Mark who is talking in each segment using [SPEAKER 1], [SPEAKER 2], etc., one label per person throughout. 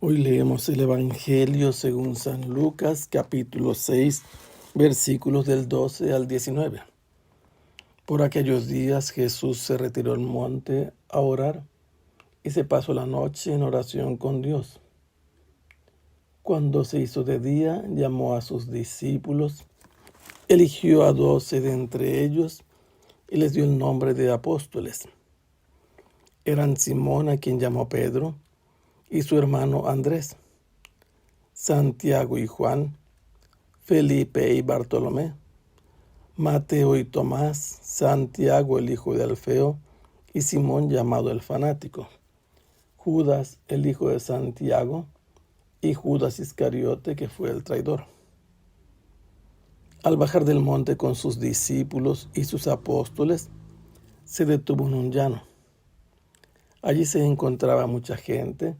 [SPEAKER 1] Hoy leemos el Evangelio según San Lucas, capítulo 6, versículos del 12 al 19. Por aquellos días Jesús se retiró al monte a orar y se pasó la noche en oración con Dios. Cuando se hizo de día, llamó a sus discípulos, eligió a 12 de entre ellos y les dio el nombre de apóstoles. Eran Simón, a quien llamó Pedro, y su hermano Andrés, Santiago y Juan, Felipe y Bartolomé, Mateo y Tomás, Santiago el hijo de Alfeo y Simón llamado el fanático, Judas el hijo de Santiago y Judas Iscariote, que fue el traidor. Al bajar del monte con sus discípulos y sus apóstoles, se detuvo en un llano. Allí se encontraba mucha gente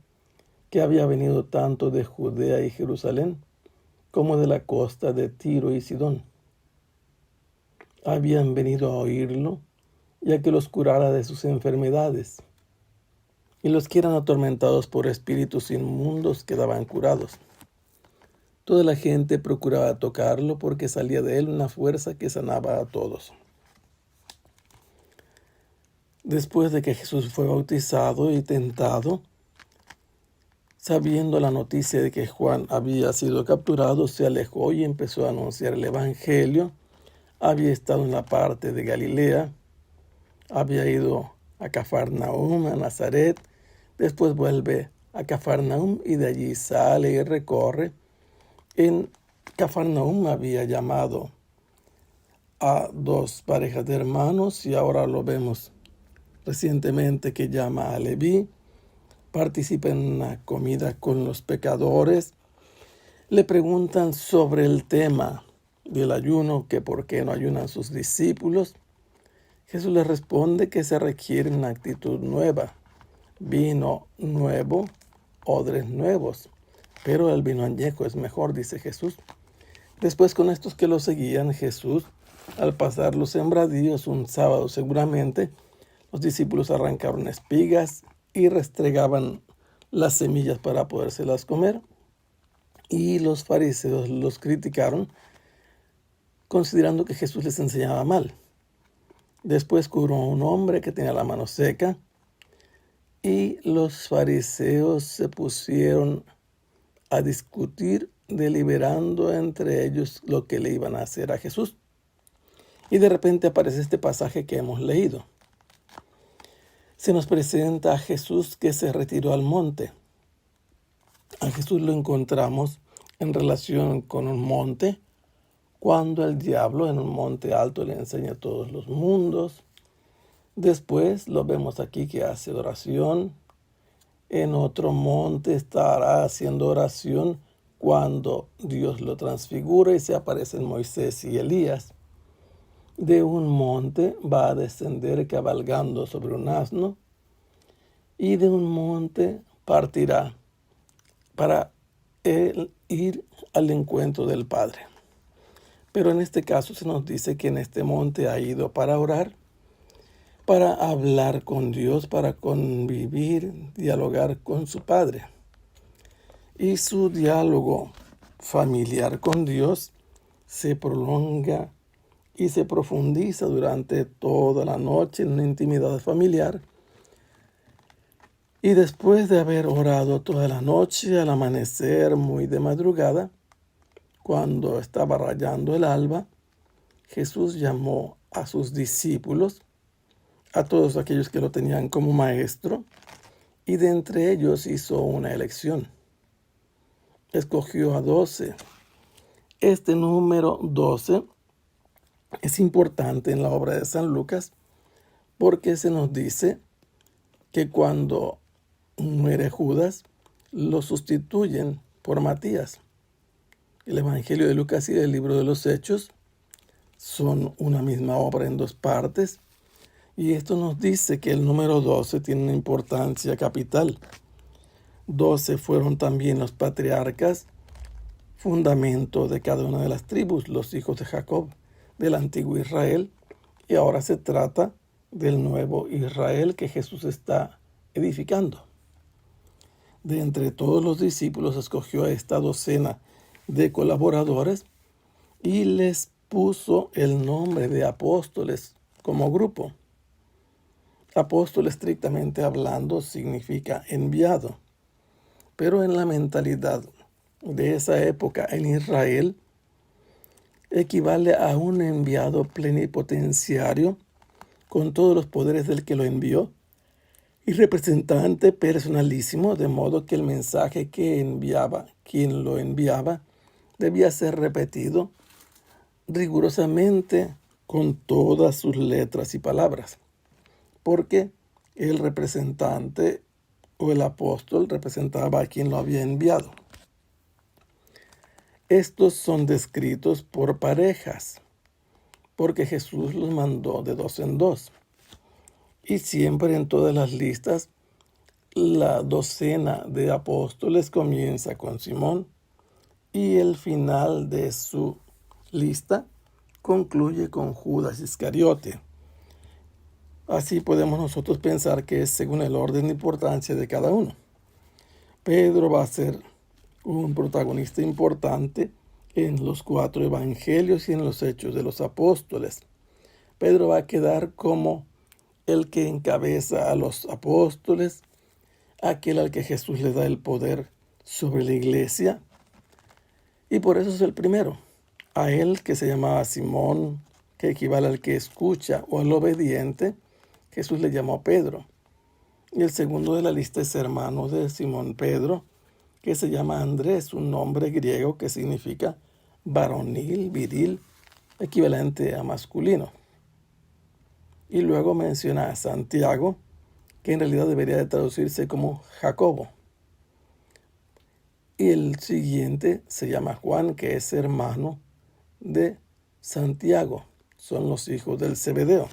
[SPEAKER 1] que había venido tanto de Judea y Jerusalén como de la costa de Tiro y Sidón. Habían venido a oírlo y a que los curara de sus enfermedades. Y los que eran atormentados por espíritus inmundos quedaban curados. Toda la gente procuraba tocarlo porque salía de él una fuerza que sanaba a todos. Después de que Jesús fue bautizado y tentado, sabiendo la noticia de que Juan había sido capturado, se alejó y empezó a anunciar el Evangelio. Había estado en la parte de Galilea, había ido a Cafarnaúm, a Nazaret, después vuelve a Cafarnaúm y de allí sale y recorre. En Cafarnaúm había llamado a 2 parejas de hermanos y ahora lo vemos recientemente que llama a Leví, participa en una comida con los pecadores. Le preguntan sobre el tema del ayuno, que por qué no ayunan sus discípulos. Jesús les responde que se requiere una actitud nueva, vino nuevo, odres nuevos, pero el vino añejo es mejor, dice Jesús. Después, con estos que lo seguían, Jesús, al pasar los sembradíos un sábado seguramente, los discípulos arrancaron espigas y restregaban las semillas para podérselas comer, y los fariseos los criticaron, considerando que Jesús les enseñaba mal. Después curó a un hombre que tenía la mano seca, y los fariseos se pusieron a discutir, deliberando entre ellos lo que le iban a hacer a Jesús. Y de repente aparece este pasaje que hemos leído. Se nos presenta a Jesús que se retiró al monte. A Jesús lo encontramos en relación con un monte, cuando el diablo en un monte alto le enseña todos los mundos. Después lo vemos aquí que hace oración. En otro monte estará haciendo oración cuando Dios lo transfigura y se aparecen Moisés y Elías. De un monte va a descender cabalgando sobre un asno, y de un monte partirá para ir al encuentro del Padre. Pero en este caso se nos dice que en este monte ha ido para orar, para hablar con Dios, para convivir, dialogar con su Padre. Y su diálogo familiar con Dios se prolonga y se profundiza durante toda la noche en una intimidad familiar. Y después de haber orado toda la noche, al amanecer muy de madrugada, cuando estaba rayando el alba, Jesús llamó a sus discípulos, a todos aquellos que lo tenían como maestro, y de entre ellos hizo una elección. Escogió a 12. Este número 12 es importante en la obra de San Lucas porque se nos dice que cuando muere Judas, lo sustituyen por Matías. El Evangelio de Lucas y el libro de los Hechos son una misma obra en 2 partes, y esto nos dice que el número 12 tiene una importancia capital. 12 fueron también los patriarcas, fundamento de cada una de las tribus, los hijos de Jacob, del antiguo Israel, y ahora se trata del nuevo Israel que Jesús está edificando. De entre todos los discípulos escogió a esta docena de colaboradores y les puso el nombre de apóstoles como grupo. Apóstol, estrictamente hablando, significa enviado, pero en la mentalidad de esa época en Israel equivale a un enviado plenipotenciario con todos los poderes del que lo envió y representante personalísimo, de modo que el mensaje que enviaba quien lo enviaba debía ser repetido rigurosamente con todas sus letras y palabras, porque el representante o el apóstol representaba a quien lo había enviado. Estos son descritos por parejas, porque Jesús los mandó de dos en dos. Y siempre en todas las listas, la docena de apóstoles comienza con Simón y el final de su lista concluye con Judas Iscariote. Así podemos nosotros pensar que es según el orden de importancia de cada uno. Pedro va a ser un protagonista importante en los 4 evangelios y en los hechos de los apóstoles. Pedro va a quedar como el que encabeza a los apóstoles, aquel al que Jesús le da el poder sobre la iglesia, y por eso es el primero. A él, que se llamaba Simón, que equivale al que escucha o al obediente, Jesús le llamó Pedro. Y el segundo de la lista es hermano de Simón Pedro, que se llama Andrés, un nombre griego que significa varonil, viril, equivalente a masculino. Y luego menciona a Santiago, que en realidad debería de traducirse como Jacobo. Y el siguiente se llama Juan, que es hermano de Santiago. Son los hijos del Zebedeo.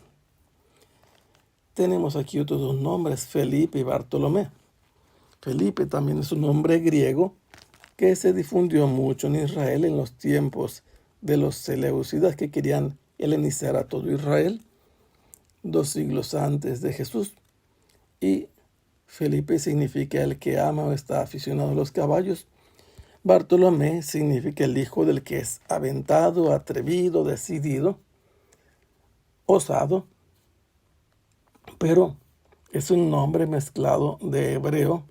[SPEAKER 1] Tenemos aquí otros dos nombres, Felipe y Bartolomé. Felipe también es un nombre griego que se difundió mucho en Israel en los tiempos de los seleucidas, que querían helenizar a todo Israel 2 siglos antes de Jesús. Y Felipe significa el que ama o está aficionado a los caballos. Bartolomé significa el hijo del que es aventado, atrevido, decidido, osado, pero es un nombre mezclado de hebreo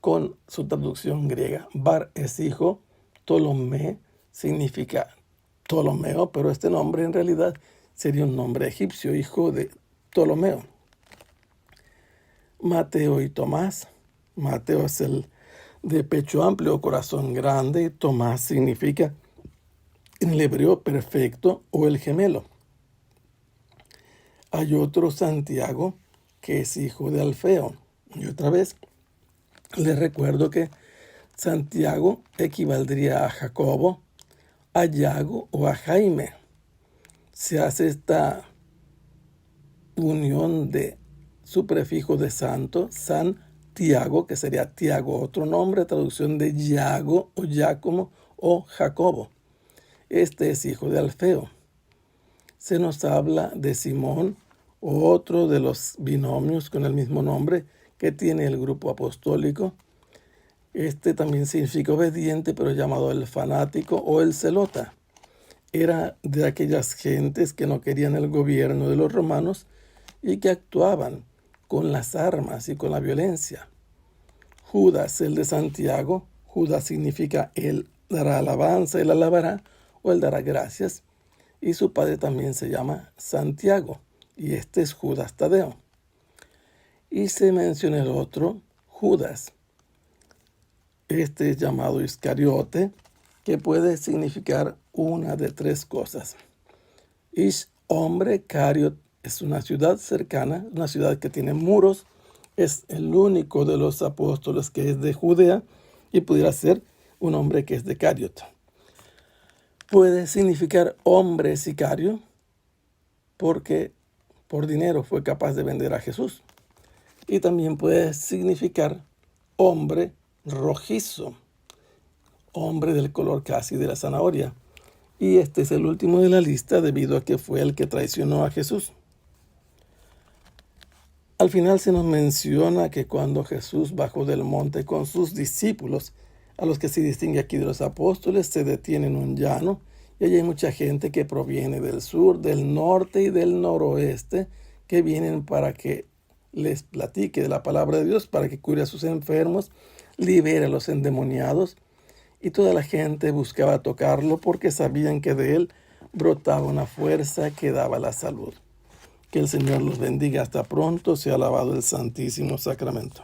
[SPEAKER 1] con su traducción griega. Bar es hijo, Ptolomé significa Ptolomeo, pero este nombre en realidad sería un nombre egipcio, hijo de Ptolomeo. Mateo y Tomás. Mateo es el de pecho amplio, corazón grande, y Tomás significa en el hebreo perfecto o el gemelo. Hay otro Santiago que es hijo de Alfeo. Y otra vez les recuerdo que Santiago equivaldría a Jacobo, a Yago o a Jaime. Se hace esta unión de su prefijo de santo, Santiago, que sería Tiago, otro nombre, traducción de Yago o Giacomo o Jacobo. Este es hijo de Alfeo. Se nos habla de Simón, otro de los binomios con el mismo nombre que tiene el grupo apostólico. Este también significa obediente, pero llamado el fanático o el celota. Era de aquellas gentes que no querían el gobierno de los romanos y que actuaban con las armas y con la violencia. Judas, el de Santiago. Judas significa él dará alabanza, él alabará o él dará gracias. Y su padre también se llama Santiago, y este es Judas Tadeo. Y se menciona el otro, Judas. Este es llamado Iscariote, que puede significar una de 3 cosas. Ish, hombre, Cariot es una ciudad cercana, una ciudad que tiene muros, es el único de los apóstoles que es de Judea y pudiera ser un hombre que es de Cariot. Puede significar hombre sicario, porque por dinero fue capaz de vender a Jesús. Y también puede significar hombre rojizo, hombre del color casi de la zanahoria. Y este es el último de la lista debido a que fue el que traicionó a Jesús. Al final se nos menciona que cuando Jesús bajó del monte con sus discípulos, a los que se distingue aquí de los apóstoles, se detiene en un llano, y allí hay mucha gente que proviene del sur, del norte y del noroeste, que vienen para que les platique de la palabra de Dios, para que cure a sus enfermos, libere a los endemoniados, y toda la gente buscaba tocarlo porque sabían que de él brotaba una fuerza que daba la salud. Que el Señor los bendiga. Hasta pronto. Sea alabado el Santísimo Sacramento.